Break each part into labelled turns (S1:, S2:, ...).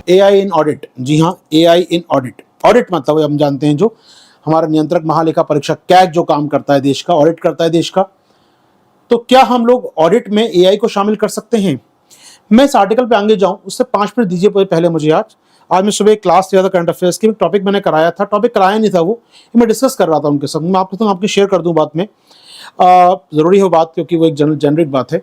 S1: AI इन audit. जी हाँ, AI इन audit. Audit मतलब हम जानते हैं जो हमारा नियंत्रक महालेखा परीक्षक कैग जो काम करता है देश का, ऑडिट करता है देश का। तो क्या हम लोग ऑडिट में एआई को शामिल कर सकते हैं? मैं इस आर्टिकल पे आगे जाऊं उससे 5 मिनट दीजिए पहले मुझे। आज मैं सुबह एक क्लास लिया था करंट अफेयर्स की, टॉपिक मैंने कराया था, टॉपिक कराया नहीं था वो, मैं डिस्कस कर रहा था उनके साथ। मैं आपको शेयर कर दूं बाद में, जरूरी हो बात, क्योंकि वो एक जेनरिक बात है।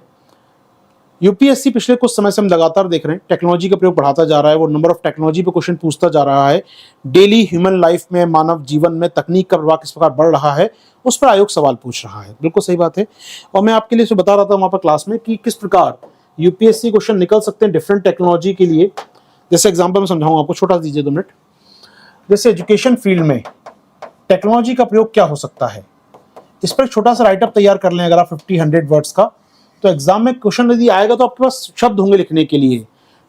S1: यूपीएससी पिछले कुछ समय से हम लगातार देख रहे हैं टेक्नोलॉजी का प्रयोग बढ़ाता जा रहा है, वो नंबर ऑफ टेक्नोलॉजी पे क्वेश्चन पूछता जा रहा है। डेली ह्यूमन लाइफ में, मानव जीवन में तकनीक का प्रभाव किस प्रकार बढ़ रहा है, उस पर आयोग सवाल पूछ रहा है। बिल्कुल सही बात है। और मैं आपके लिए बता रहा था वहां पर क्लास में कि किस प्रकार यूपीएससी क्वेश्चन निकल सकते हैं डिफरेंट टेक्नोलॉजी के लिए। जैसे एग्जाम्पल मैं समझाऊंगा आपको, छोटा दीजिए 2 मिनट। जैसे एजुकेशन फील्ड में टेक्नोलॉजी का प्रयोग क्या हो सकता है, इस पर एक छोटा सा राइटअप तैयार कर लें अगर आप 50-100 वर्ड्स का, तो एग्जाम में क्वेश्चन यदि आएगा तो आपके पास शब्द होंगे लिखने के लिए।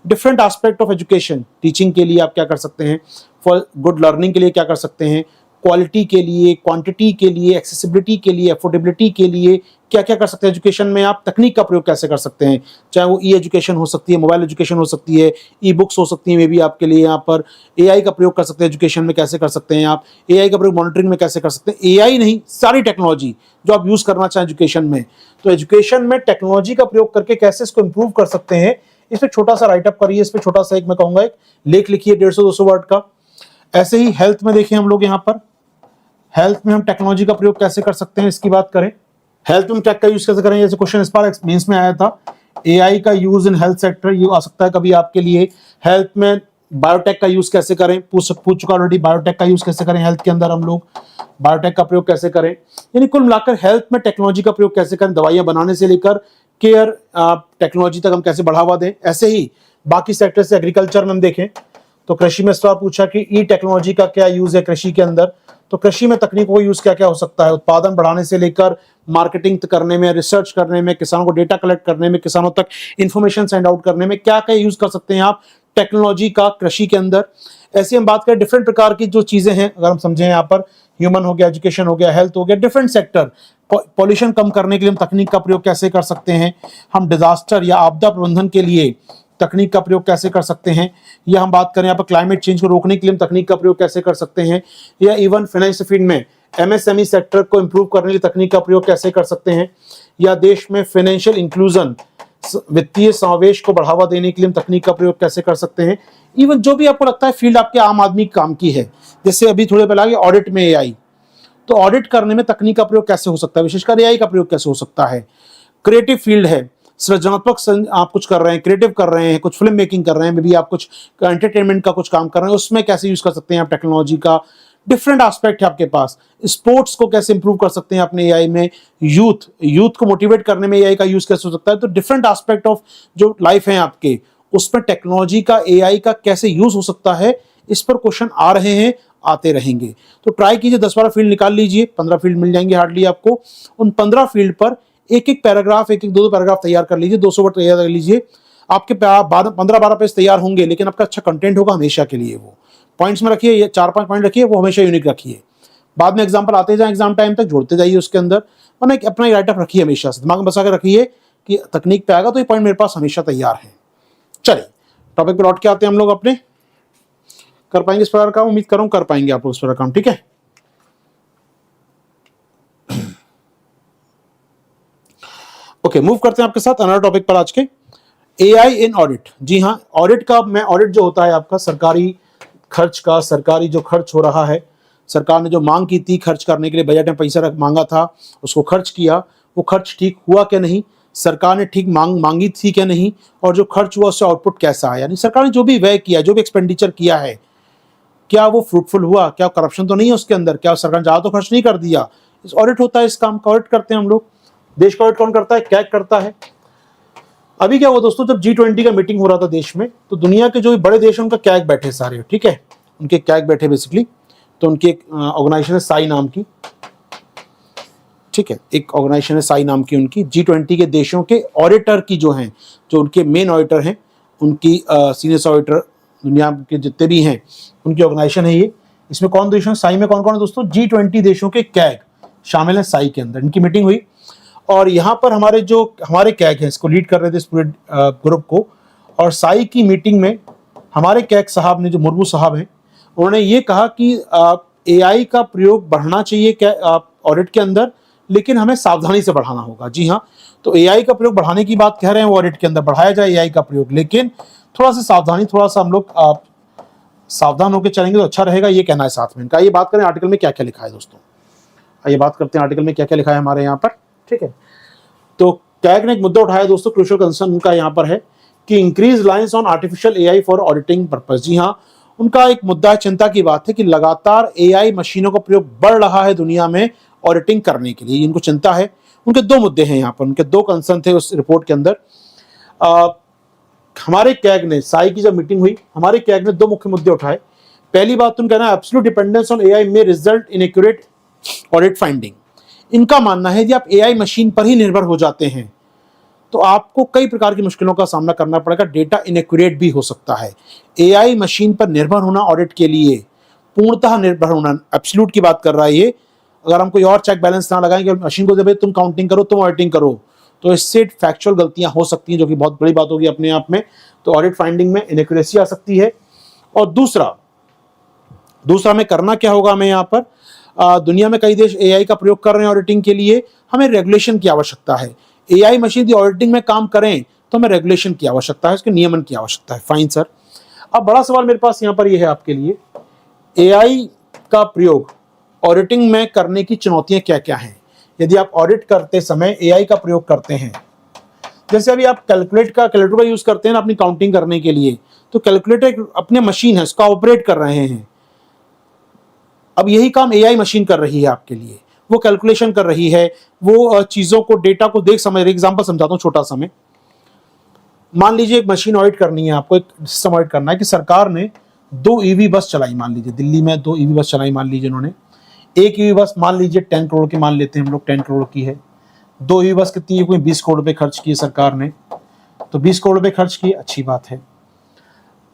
S1: Different aspect of education, teaching के लिए आप क्या कर सकते हैं, फॉर गुड लर्निंग के लिए क्या कर सकते हैं, क्वालिटी के लिए, क्वांटिटी के लिए, एक्सेसिबिलिटी के लिए, अफोर्डेबिलिटी के लिए क्या क्या कर सकते हैं एजुकेशन में, आप तकनीक का प्रयोग कैसे कर सकते हैं। चाहे वो ई एजुकेशन हो सकती है, मोबाइल एजुकेशन हो सकती है, ई बुक्स हो सकती है, मे बी आपके लिए यहाँ पर एआई का प्रयोग कर सकते हैं एजुकेशन में, कैसे कर सकते हैं आप एआई का प्रयोग मॉनिटरिंग में कैसे कर सकते हैं। एआई नहीं, सारी टेक्नोलॉजी जो आप यूज करना चाहें एजुकेशन में, तो एजुकेशन में टेक्नोलॉजी का प्रयोग करके कैसे इसको इंप्रूव कर सकते हैं, इस पर छोटा सा राइटअप करिए। इस पर छोटा सा एक मैं कहूंगा एक लेख लिखिए 150-200 वर्ड का। ऐसे ही हेल्थ में देखिए हम लोग यहाँ पर, हेल्थ में हम टेक्नोलॉजी का प्रयोग कैसे कर सकते हैं इसकी बात करें। हेल्थ में टेक का यूज कैसे करें, जैसे क्वेश्चन इस बार मेंस में आया था, एआई का यूज इन हेल्थ सेक्टर, ये आ सकता है कभी आपके लिए। हेल्थ में बायोटेक का यूज कैसे करें, पूछ चुका ऑलरेडी, बायोटेक का यूज कैसे करें हेल्थ के अंदर, हम लोग बायोटेक का प्रयोग कैसे करें। यानी कुल मिलाकर हेल्थ में टेक्नोलॉजी का प्रयोग कैसे करें, दवाइयां बनाने से लेकर केयर टेक्नोलॉजी तक हम कैसे बढ़ावा दें। ऐसे ही बाकी सेक्टर से, एग्रीकल्चर में हम देखें तो कृषि में सवाल पूछा कि ई टेक्नोलॉजी का क्या यूज है कृषि के अंदर, तो कृषि में तकनीकों का यूज क्या क्या हो सकता है, उत्पादन बढ़ाने से लेकर मार्केटिंग करने में, रिसर्च करने में, किसानों को डेटा कलेक्ट करने में, किसानों तक इंफॉर्मेशन सेंड आउट करने में, क्या क्या यूज कर सकते हैं आप टेक्नोलॉजी का कृषि के अंदर। ऐसे हम बात करें डिफरेंट प्रकार की जो चीजें हैं, अगर हम समझें यहाँ पर ह्यूमन हो गया, एजुकेशन हो गया, हेल्थ हो गया, डिफरेंट सेक्टर, पॉल्यूशन कम करने के लिए हम तकनीक का प्रयोग कैसे कर सकते हैं, हम डिजास्टर या आपदा प्रबंधन के लिए तकनीक का प्रयोग कैसे कर सकते हैं, या हम बात करें यहाँ पर क्लाइमेट चेंज को रोकने के लिए हम तकनीक का प्रयोग कैसे कर सकते हैं, या इवन फाइनेंस फील्ड में एमएसएमई सेक्टर को इंप्रूव करने के लिए तकनीक का प्रयोग कैसे कर सकते हैं, या देश में फाइनेंशियल इंक्लूजन, वित्तीय समावेश को बढ़ावा देने के लिए हम तकनीक का प्रयोग कैसे कर सकते हैं। इवन जो भी आपको लगता है फील्ड आपके आम आदमी काम की है, जैसे अभी थोड़े पहले आगे ऑडिट में एआई, तो ऑडिट करने में तकनीक का प्रयोग कैसे हो सकता है, विशेषकर एआई का प्रयोग कैसे हो सकता है। क्रिएटिव फील्ड है, सृजनात्मक आप कुछ कर रहे हैं, क्रिएटिव कर रहे हैं, कुछ फिल्म मेकिंग कर रहे हैं, मे बी आप कुछ एंटरटेनमेंट का कुछ काम कर रहे हैं, उसमें कैसे यूज कर सकते हैं आप टेक्नोलॉजी का। डिफरेंट एस्पेक्ट है आपके पास। स्पोर्ट्स को कैसे इंप्रूव कर सकते हैं अपने एआई में, यूथ को मोटिवेट करने में एआई का यूज कैसे हो सकता है। तो डिफरेंट एस्पेक्ट ऑफ जो लाइफ है आपके, उसमें टेक्नोलॉजी का, एआई का कैसे यूज हो सकता है, इस पर क्वेश्चन आ रहे हैं, आते रहेंगे। तो ट्राई कीजिए, 10-12 फील्ड निकाल लीजिए, 15 फील्ड मिल जाएंगे हार्डली आपको। उन 15 फील्ड पर एक एक पैराग्राफ, एक एक 2-2 पैराग्राफ तैयार कर लीजिए, 200 वर्ड तैयार कर लीजिए। आपके 15-12 पेज तैयार होंगे, लेकिन आपका अच्छा कंटेंट होगा हमेशा के लिए। वो पॉइंट्स में रखिए, ये 4-5 पॉइंट रखिए, वो हमेशा यूनिक रखिए। बाद में एग्जाम्पल आते जाए, एग्जाम टाइम तक जोड़ते जाइए उसके अंदर, वरना अपना राइटअप रखिए, हमेशा से दिमाग में बसा कर रखिए कि तकनीक पे आएगा तो ये पॉइंट मेरे पास हमेशा तैयार है। चलिए टॉपिक पर लौट के आते हैं हम लोग अपने। कर पाएंगे इस प्रकार का, उम्मीद कर रहा हूं कर पाएंगे आप लोग इस प्रकार काम, ठीक है। ओके, मूव करते हैं आपके साथ अनदर टॉपिक पर आज के, एआई इन ऑडिट। जी हाँ, ऑडिट का, मैं ऑडिट जो होता है आपका सरकारी खर्च का, सरकारी जो खर्च हो रहा है, सरकार ने जो मांग की थी खर्च करने के लिए, बजट में पैसा मांगा था, उसको खर्च किया, वो खर्च ठीक हुआ क्या नहीं, सरकार ने ठीक मांगी थी क्या नहीं, और जो खर्च हुआ उससे आउटपुट कैसा आया, यानी सरकार ने जो भी व्यय किया, जो भी एक्सपेंडिचर किया है, क्या वो फ्रूटफुल हुआ, क्या करप्शन तो नहीं है उसके अंदर, क्या सरकार ने ज्यादा तो खर्च नहीं कर दिया। इस ऑडिट होता है, इस काम का ऑडिट करते हैं हम लोग। देश का ऑडिट कौन करता है, कैग करता है। अभी क्या हुआ दोस्तों, जब G20 का मीटिंग हो रहा था देश में, तो दुनिया के जो भी बड़े देश हैं उनका कैग बैठे सारे, ठीक है, उनके कैग बैठे बेसिकली। तो उनकी एक ऑर्गेनाइजेशन है साई नाम की, ठीक है, एक ऑर्गेनाइजेशन है साई नाम की उनकी। G20 के देशों के ऑडिटर की जो हैं, जो उनके मेन ऑडिटर हैं, उनकी सीनियर ऑडिटर दुनिया के जितने भी हैं, उनकी ऑर्गेनाइजेशन है ये। इसमें कौन देश है, साई में कौन कौन है दोस्तों, G20 देशों के कैग शामिल है साई के अंदर। इनकी मीटिंग हुई और यहाँ पर हमारे कैग हैं, इसको लीड कर रहे थे इस पूरे ग्रुप को। और साई की मीटिंग में हमारे कैग साहब ने, जो मुर्मू साहब हैं, उन्होंने ये कहा कि एआई का प्रयोग बढ़ना चाहिए ऑडिट के अंदर, लेकिन हमें सावधानी से बढ़ाना होगा। जी हाँ, तो एआई का प्रयोग बढ़ाने की बात कह रहे हैं, वो ऑडिट के अंदर बढ़ाया जाए एआई का प्रयोग, लेकिन थोड़ा सा सावधानी, थोड़ा सा हम लोग सावधान होकर चलेंगे तो अच्छा रहेगा, ये कहना है साथ में इनका। ये बात करें आर्टिकल में क्या क्या लिखा है दोस्तों, आइए बात करते हैं आर्टिकल में क्या क्या लिखा है हमारे यहाँ पर। ठीक है, तो कैग ने एक मुद्दा उठाया दोस्तों, क्रूशियल कंसर्न उनका यहाँ पर है कि increase reliance on artificial AI for auditing purpose. जी हाँ, उनका एक मुद्दा है, चिंता की बात है कि लगातार एआई मशीनों का प्रयोग बढ़ रहा है दुनिया में ऑडिटिंग करने के लिए, इनको चिंता है। उनके दो मुद्दे हैं यहाँ पर, उनके दो कंसर्न थे उस रिपोर्ट के अंदर। हमारे कैग ने, साई की जब मीटिंग हुई, हमारे कैग ने दो मुख्य मुद्दे उठाए। पहली बात उनका कहना है एब्सोल्यूट डिपेंडेंस ऑन एआई में result in accurate audit finding. इनका मानना है कि आप एआई मशीन पर ही निर्भर हो जाते हैं तो आपको कई प्रकार की मुश्किलों का सामना करना पड़ेगा, डेटा इनएक्यूरेट भी हो सकता है। एआई मशीन पर निर्भर होना ऑडिट के लिए, पूर्णतः निर्भर होना, एब्सोल्यूट की बात कर रहा है ये। अगर हम कोई और चेक बैलेंस ना लगाएंगे, मशीन को दे तुम काउंटिंग करो, तुम ऑडिटिंग करो, तो इससे फैक्चुअल गलतियां हो सकती हैं, जो कि बहुत बड़ी बात होगी अपने आप में। तो ऑडिट फाइंडिंग में इनएक्यूरेसी आ सकती है। और दूसरा हमें करना क्या होगा, हमें यहाँ पर दुनिया में कई देश एआई का प्रयोग कर रहे हैं ऑडिटिंग के लिए, हमें रेगुलेशन की आवश्यकता है। एआई मशीन यदि ऑडिटिंग में काम करें तो हमें रेगुलेशन की आवश्यकता है, उसके नियमन की आवश्यकता है। Fine sir. अब बड़ा सवाल मेरे पास यहाँ पर यह है आपके लिए, एआई का प्रयोग ऑडिटिंग में करने की चुनौतियां क्या क्या हैं। यदि आप ऑडिट करते समय एआई का प्रयोग करते हैं, जैसे अभी आप कैलकुलेटर का यूज करते हैं ना अपनी काउंटिंग करने के लिए, तो कैलकुलेटर अपने मशीन है, उसका ऑपरेट कर रहे हैं। अब यही काम एआई मशीन कर रही है आपके लिए, वो कैलकुलेशन कर रही है, वो चीजों को, डेटा को देख समझ रही है। एग्जांपल समझाता हूं छोटा सा मैं। मान लीजिए एक मशीन ऑडिट करनी है आपको, एक सिस्टम ऑडिट करना है कि सरकार ने 2 ईवी बस चलाई, मान लीजिए दिल्ली में 2 ईवी बस चलाई, मान लीजिए उन्होंने। एक ईवी बस मान लीजिए 10 करोड़ की, मान लेते हैं हम लोग 10 करोड़ की है। 2 ईवी बस कितनी है, कोई 20 करोड़ रुपए खर्च किए सरकार ने, तो 20 करोड़ रुपए खर्च किए, अच्छी बात है।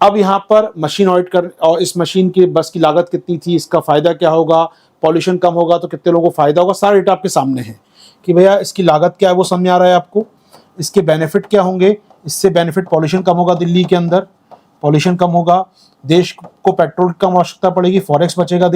S1: अब यहाँ पर मशीन ऑडिट कर, और इस मशीन की बस की लागत कितनी थी, इसका फायदा क्या होगा, पॉल्यूशन कम होगा तो कितने लोगों को फायदा होगा, सारा डेटा आपके सामने है कि भैया इसकी लागत क्या है, वो समझ आ रहा है आपको, इसके बेनिफिट क्या होंगे, इससे बेनिफिट पॉल्यूशन कम होगा, दिल्ली के अंदर पॉल्यूशन कम होगा, देश को पेट्रोल की कम आवश्यकता पड़ेगी, फॉरेक्स बचेगा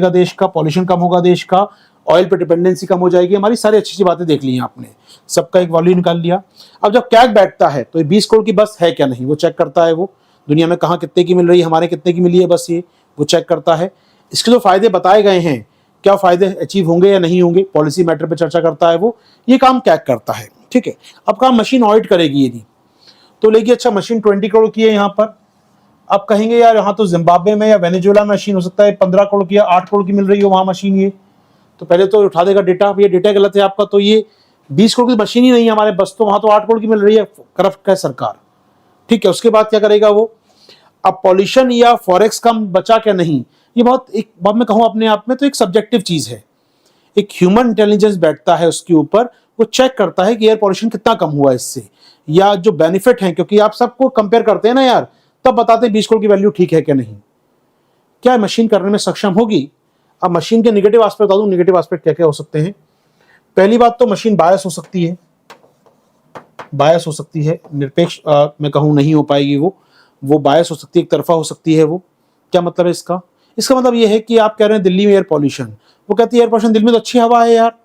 S1: देश का, पॉल्यूशन कम होगा देश का, ऑयल पे डिपेंडेंसी कम हो जाएगी हमारी। सारी अच्छी अच्छी बातें देख ली हैं आपने, सबका एक वैल्यू निकाल लिया। अब जब कैग बैठता है तो ये 20 करोड़ की बस है क्या नहीं, वो चेक करता है। वो दुनिया में कहाँ कितने की मिल रही है, हमारे कितने की मिली है बस, ये वो चेक करता है। इसके जो फायदे बताए गए हैं, क्या फायदे अचीव होंगे या नहीं होंगे, पॉलिसी मैटर पर चर्चा करता है वो, ये काम कैग करता है। ठीक है, अब काम मशीन ऑडिट करेगी यदि, तो लेगी अच्छा मशीन 20 करोड़ की है यहाँ पर। अब कहेंगे यार यहाँ तो जिम्बाब्वे में या वेनेजुएला में मशीन हो सकता है 15 करोड़ की या 8 करोड़ की मिल रही हो वहां मशीन, ये तो पहले तो उठा देगा डेटा, ये डेटा गलत है आपका, तो ये 20 करोड़ की मशीन ही नहीं है हमारे बस, तो वहां तो 8 करोड़ की मिल रही है, करप्ट है सरकार। ठीक है, उसके बाद क्या करेगा वो, अब पॉल्यूशन या फॉरेक्स कम बचा क्या नहीं, ये बहुत मैं कहूँ अपने आप में तो एक सब्जेक्टिव चीज है। एक ह्यूमन इंटेलिजेंस बैठता है उसके ऊपर, वो चेक करता है कि एयर पॉल्यूशन कितना कम हुआ इससे, या जो बेनिफिट है, क्योंकि आप सबको कंपेयर करते हैं ना यार, तब बताते हैं 20 करोड़ की वैल्यू ठीक है क्या नहीं, क्या मशीन करने में सक्षम होगी। अब मशीन के नेगेटिव एस्पेक्ट बता दूं, नेगेटिव एस्पेक्ट क्या क्या हो सकते हैं। पहली बात तो मशीन बायस हो सकती है, निरपेक्ष मैं कहूं नहीं हो पाएगी वो बायस हो सकती है, एक तरफा हो सकती है वो। क्या मतलब है इसका मतलब ये है कि आप कह रहे हैं दिल्ली में एयर पॉल्यूशन, वो कहती है एयर पॉल्यूशन दिल्ली में तो अच्छी हवा है यार,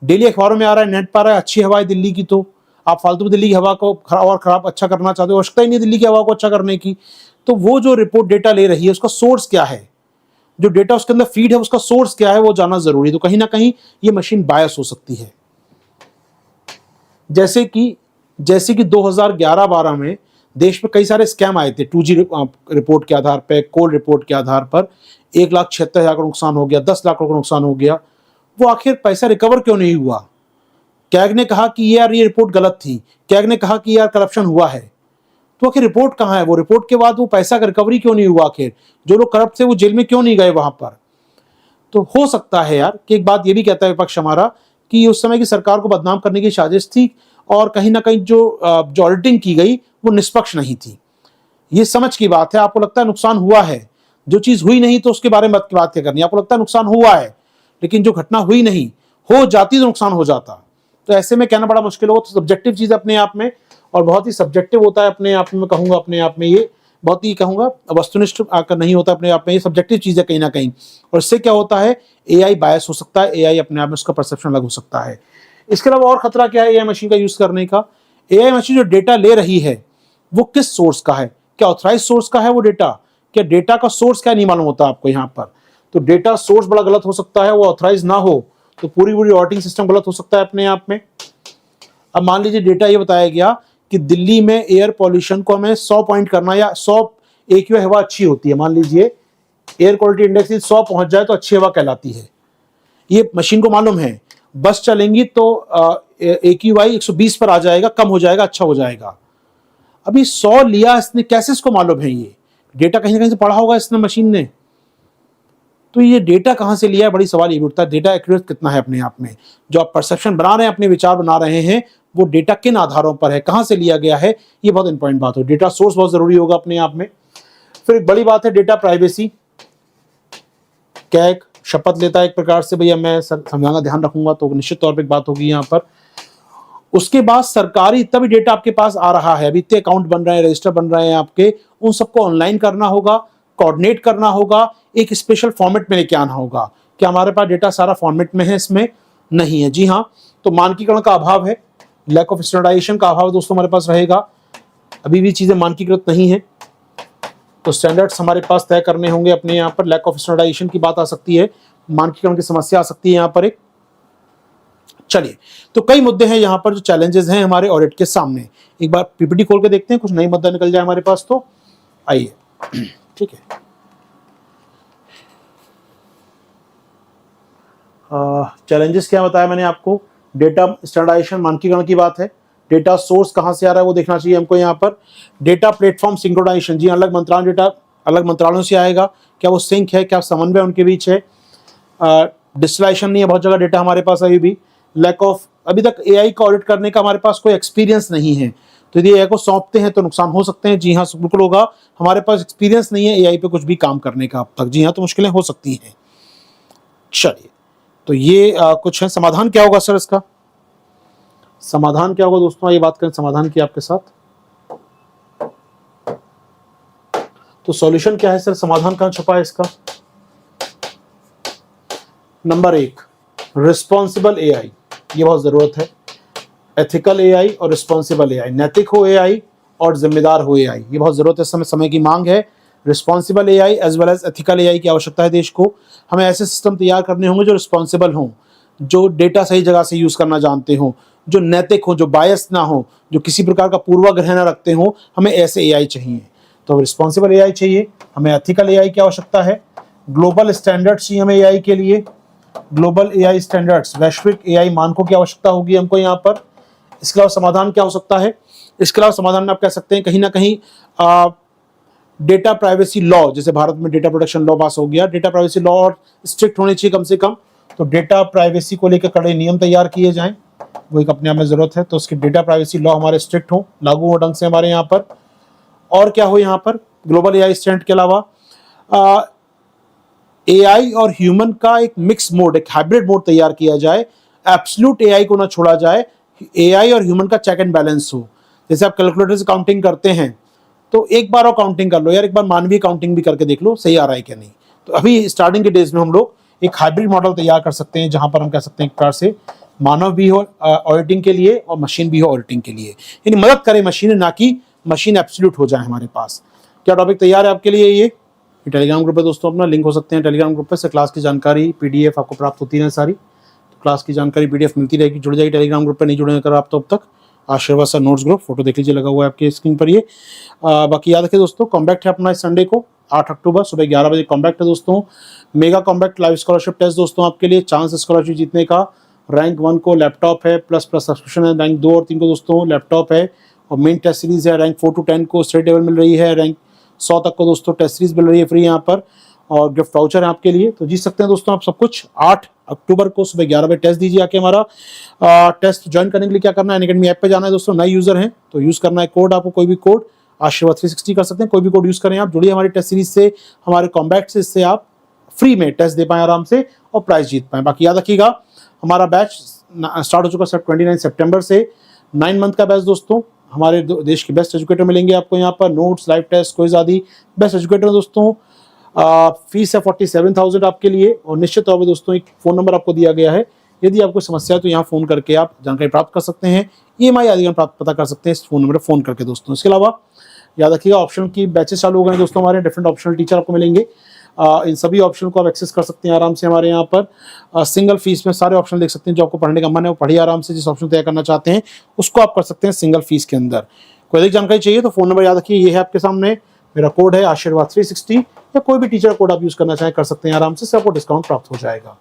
S1: डेली अखबारों में आ रहा है, नेट पा रहा है, अच्छी हवा है दिल्ली की, तो आप फालतू में दिल्ली की हवा को खराब अच्छा करना चाहते हो, आवश्यकता ही नहीं दिल्ली की हवा को अच्छा करने की। तो वो जो रिपोर्ट डेटा ले रही है उसका सोर्स क्या है, जो डेटा उसके अंदर फीड है उसका सोर्स क्या है, वो जानना जरूरी है। तो कहीं ना कहीं ये मशीन बायस हो सकती है। जैसे कि 2011-12 में देश में कई सारे स्कैम आए थे 2G रिपोर्ट के आधार पर, कोल रिपोर्ट के आधार पर 1,76,000 का नुकसान हो गया, 10 लाख का नुकसान हो गया। वो आखिर पैसा रिकवर क्यों नहीं हुआ? कैग ने कहा कि यार ये रिपोर्ट गलत थी, कैग ने कहा कि यार करप्शन हुआ है, तो आखिर रिपोर्ट कहाँ है? वो रिपोर्ट के बाद वो पैसा का रिकवरी क्यों नहीं हुआ? आखिर जो लोग करप्ट थे वो जेल में क्यों नहीं गए वहां पर? तो हो सकता है यार कि एक बात ये भी कहता है विपक्ष हमारा कि उस समय की सरकार को बदनाम करने की साजिश थी, और कहीं ना कहीं जो ऑडिटिंग की गई वो निष्पक्ष नहीं थी। ये समझ की बात है। आपको लगता है नुकसान हुआ है, जो चीज हुई नहीं तो उसके बारे में बात क्या करनी। आपको लगता है नुकसान हुआ है, लेकिन जो घटना हुई नहीं, हो जाती तो नुकसान हो जाता। तो ऐसे में कहना बड़ा मुश्किल होगा। तो सब्जेक्टिव चीज अपने आप में, और बहुत ही सब्जेक्टिव होता है अपने आप में, कहूंगा अपने आप में ये बहुत ही कहूँगा वस्तुनिष्ठ आकर नहीं होता अपने आप में, ये सब्जेक्टिव चीज़ है कहीं ना कहीं। और इससे क्या होता है, एआई बायस हो सकता है, एआई अपने आप में उसका परसेप्शन अलग हो सकता है। इसके अलावा और खतरा क्या है एआई मशीन का यूज़ करने का, एआई मशीन जो डेटा ले रही है वो किस सोर्स का है, क्या ऑथराइज सोर्स का है वो डेटा, क्या डेटा का सोर्स क्या नहीं मालूम होता आपको यहाँ पर। तो डेटा सोर्स बड़ा गलत हो सकता है, वो ऑथराइज ना हो तो पूरी ऑडिटिंग सिस्टम गलत हो सकता है अपने आप में। अब मान लीजिए डेटा ये बताया गया कि दिल्ली में एयर पॉल्यूशन को हमें 100 पॉइंट करना, या 100 AQI हवा अच्छी होती है, मान लीजिए एयर क्वालिटी इंडेक्स 100 पहुंच जाए तो अच्छी हवा कहलाती है। ये मशीन को मालूम है, बस चलेंगी तो AQI 120 पर आ जाएगा, कम हो जाएगा, अच्छा हो जाएगा। अभी 100 लिया इसने, कैसे इसको मालूम है, ये डेटा कहीं ना कहीं से पढ़ा होगा इसने मशीन ने। तो ये डेटा कहाँ से लिया है, बड़ी सवाल ये उठता है, डेटा एक्यूरेट कितना है अपने आप में, जो आप परसेप्शन बना रहे हैं, अपने विचार बना रहे हैं, वो डेटा किन आधारों पर है, कहाँ से लिया गया है, ये बहुत इंपॉर्टेंट बात हो। डेटा सोर्स बहुत जरूरी होगा अपने आप में। फिर एक बड़ी बात है डेटा प्राइवेसी। कैग शपथ लेता है एक प्रकार से, भैया मैं समझाना ध्यान रखूंगा, तो निश्चित तौर पर एक बात होगी यहाँ पर। उसके बाद सरकारी इतना भी डेटा आपके पास आ रहा है, अभी इतने अकाउंट बन रहे हैं, रजिस्टर बन रहे हैं आपके, उन सबको ऑनलाइन करना होगा, कोऑर्डिनेट करना होगा, एक स्पेशल फॉर्मेट में लेके आना होगा। क्या हमारे पास डेटा सारा फॉर्मेट में है, इसमें नहीं है, जी हाँ। तो मानकीकरण का अभाव है, लैक ऑफ स्टैंडर्डाइजेशन का अभाव दोस्तों हमारे पास रहेगा, अभी भी चीजें मानकीकृत नहीं है, तो स्टैंडर्ड्स हमारे पास तय करने होंगे अपने यहाँ पर। लैक ऑफ स्टैंडर्डाइजेशन की बात आ सकती है, मानकीकरण की समस्या आ सकती है यहाँ पर एक। चलिए, तो कई मुद्दे हैं यहाँ पर जो चैलेंजेस हैं हमारे ऑडिट के सामने। एक बार पीपीटी खोल के देखते हैं, कुछ नई मुद्दा निकल जाए हमारे पास तो। आइए, ठीक है। चैलेंजेस क्या बताया मैंने आपको, डेटा स्टैंडर्डाइजेशन मानकीकरण की बात है, डेटा सोर्स कहाँ से आ रहा है वो देखना चाहिए हमको यहाँ पर। डेटा प्लेटफॉर्म सिंक्रोनाइजेशन, जी अलग मंत्रालय डेटा अलग मंत्रालयों से आएगा, क्या वो सिंक है, क्या समन्वय उनके बीच है। डिजिटलाइजेशन नहीं है बहुत जगह डेटा हमारे पास अभी भी। लैक ऑफ, अभी तक एआई का ऑडिट करने का हमारे पास कोई एक्सपीरियंस नहीं है, तो यदि एआई को सौंपते हैं तो नुकसान हो सकते हैं, जी हाँ बिल्कुल होगा। हमारे पास एक्सपीरियंस नहीं है एआई पे कुछ भी काम करने का अब तक, जी हाँ, तो मुश्किलें हो सकती हैं। चलिए, तो ये कुछ है। समाधान क्या होगा सर इसका, समाधान क्या होगा दोस्तों, आइए बात करें समाधान की आपके साथ। तो सॉल्यूशन क्या है सर, समाधान कहाँ छुपा है इसका। नंबर 1, रिस्पॉन्सिबल एआई, ये बहुत जरूरत है। एथिकल एआई और रिस्पॉन्सिबल एआई, नैतिक हो एआई और जिम्मेदार हो एआई, ये बहुत जरूरत है, समय की मांग है। Responsible AI as well as ethical AI की आवश्यकता है देश को। हमें ऐसे सिस्टम तैयार करने होंगे जो रिस्पॉन्सिबल हों, जो डेटा सही जगह से यूज करना जानते हों, जो नैतिक हो, जो बायस ना हो, जो किसी प्रकार का पूर्वाग्रह ना रखते हो, हमें ऐसे एआई चाहिए। तो रिस्पॉन्सिबल एआई चाहिए, हमें एथिकल एआई की आवश्यकता है। ग्लोबल स्टैंडर्ड्स चाहिए हमें एआई के लिए, ग्लोबल एआई स्टैंडर्ड्स, वैश्विक एआई मानकों की आवश्यकता होगी हमको यहाँ पर। इसके अलावा समाधान क्या हो सकता है, इसके अलावा समाधान में आप कह सकते हैं कहीं ना कहीं डेटा प्राइवेसी लॉ, जैसे भारत में डेटा प्रोटेक्शन लॉ पास हो गया, डेटा प्राइवेसी लॉ और स्ट्रिक्ट होने चाहिए कम से कम। तो डेटा प्राइवेसी को लेकर कड़े नियम तैयार किए जाएं, वो एक अपने आप में जरूरत है। तो उसकी डेटा प्राइवेसी लॉ हमारे स्ट्रिक्ट हो, लागू हो ढंग से हमारे यहाँ पर। और क्या हो यहाँ पर, ग्लोबल एआई स्टैंडर्ड के अलावा एआई और ह्यूमन का एक मिक्स मोड, एक हाइब्रिड मोड तैयार किया जाए। एब्सोल्यूट एआई को ना छोड़ा जाए, एआई और ह्यूमन का चेक एंड बैलेंस हो। जैसे आप कैलकुलेटर से काउंटिंग करते हैं तो एक बार और काउंटिंग कर लो यार, एक बार मानवीय काउंटिंग भी करके देख लो सही आ रहा है क्या नहीं। तो अभी स्टार्टिंग के डेज में हम लोग एक हाइब्रिड मॉडल तैयार कर सकते हैं, जहां पर हम कह सकते हैं एक प्रकार से मानव भी हो ऑडिटिंग के लिए और मशीन भी हो ऑडिटिंग के लिए, यानी मदद करे मशीन, ना कि मशीन एब्सोल्यूट हो जाए हमारे पास। क्या टॉपिक तैयार है आपके लिए, ये टेलीग्राम ग्रुप है दोस्तों अपना, लिंक हो सकते हैं टेलीग्राम ग्रुप पे से। क्लास की जानकारी पीडीएफ आपको प्राप्त होती है सारी, तो क्लास की जानकारी पीडीएफ मिलती रहेगी, जुड़ जाएगी टेलीग्राम ग्रुप पे। नहीं जुड़े अगर आप तो अब तक आशीर्वाद सर नोट्स ग्रुप, फोटो देख लीजिए लगा हुआ है आपके स्क्रीन पर ये। बाकी याद रखिए दोस्तों, कॉम्बैक्ट है अपना इस संडे को 8 अक्टूबर सुबह 11 बजे कॉम्बैक्ट है दोस्तों। Mega combat live scholarship test दोस्तों आपके लिए, चांस स्कॉलरशिप जीतने का। रैंक 1 को लैपटॉप है प्लस सब्सक्रिप्शन है, रैंक 2 और 3 को दोस्तों लैपटॉप है और मेन टेस्ट सीरीज है। रैंक 4 to 10 को स्टेट लेवल मिल रही है, रैंक 100 तक को दोस्तों टेस्ट सीरीज मिल रही है फ्री यहाँ पर, और गिफ्ट वाउचर है आपके लिए। तो जीत सकते हैं दोस्तों आप सब कुछ। 8 अक्टूबर को सुबह 11 बजे टेस्ट दीजिए आके हमारा। टेस्ट ज्वाइन करने के लिए क्या करना है, अनअकैडमी ऐप पे जाना है दोस्तों, नए यूजर हैं तो यूज करना है कोड, आपको कोई भी कोड आशीर्वाद 360 कर सकते हैं, कोई भी कोड यूज करें आप। जुड़िए हमारी टेस्ट सीरीज से, हमारे कॉम्बैक्ट से, इससे आप फ्री में टेस्ट दे पाएं आराम से और प्राइज जीत पाएं। बाकी याद रखिएगा हमारा बैच स्टार्ट हो चुका है 29 सितंबर से, 9 मंथ का बैच दोस्तों। हमारे देश के बेस्ट एजुकेटर मिलेंगे आपको यहाँ पर, नोट्स, लाइव टेस्ट, क्विज आदि। बेस्ट एजुकेटर दोस्तों, फीस है 47,000 आपके लिए, और निश्चित तौर पर दोस्तों एक फ़ोन नंबर आपको दिया गया है। यदि आपको समस्या है तो यहाँ फ़ोन करके आप जानकारी प्राप्त कर सकते हैं, EMI आदि का पता कर सकते हैं इस फ़ोन नंबर पर फ़ोन करके दोस्तों। इसके अलावा याद रखिएगा ऑप्शनल की बैचेस चालू हो गए हैं दोस्तों, हमारे डिफरेंट ऑप्शनल टीचर आपको मिलेंगे। इन सभी ऑप्शन को आप एक्सेस कर सकते हैं आराम से हमारे यहाँ पर। सिंगल फीस में सारे ऑप्शन देख सकते हैं, जो आपको पढ़ने का मन है वो पढ़िए आराम से। जिस ऑप्शन तय करना चाहते हैं उसको आप कर सकते हैं सिंगल फीस के अंदर। कोई अधिक जानकारी चाहिए तो फ़ोन नंबर याद रखिए, ये है आपके सामने। मेरा कोड है आशीर्वाद 360, या कोई भी टीचर कोड आप यूज़ करना चाहें कर सकते हैं आराम से, आपको डिस्काउंट प्राप्त हो जाएगा।